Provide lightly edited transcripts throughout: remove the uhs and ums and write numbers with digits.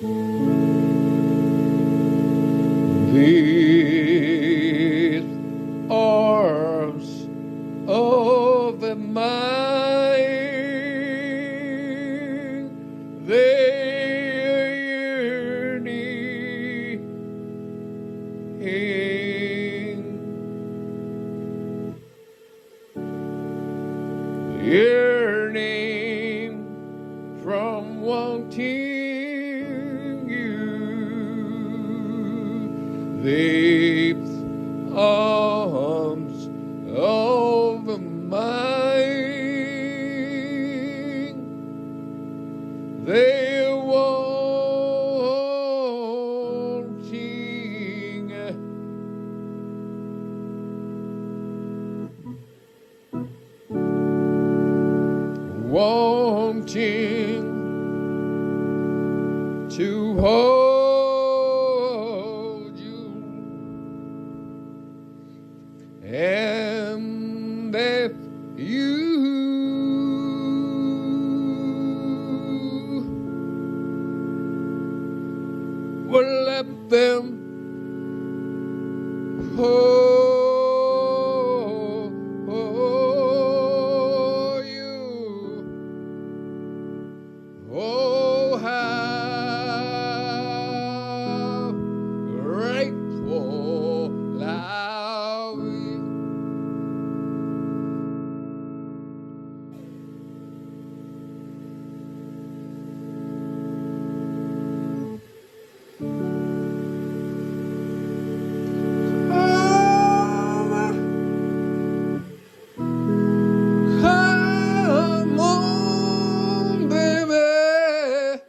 These arms of mine, they're yearning from wanting you. These arms of mine, they're wanting to hold you, and if you will let them hold you, oh, how grateful I'll be. Come on, baby.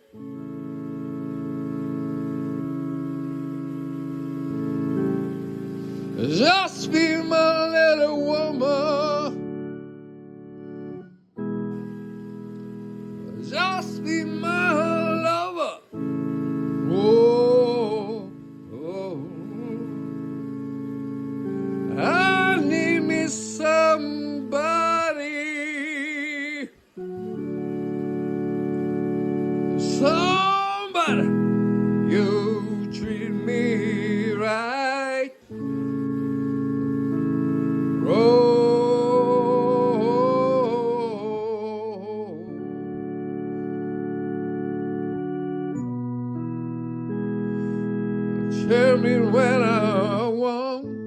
Just be my little woman. Just be my lover. Oh, oh. I need me somebody. Somebody, you treat me right. Oh, tell me when I want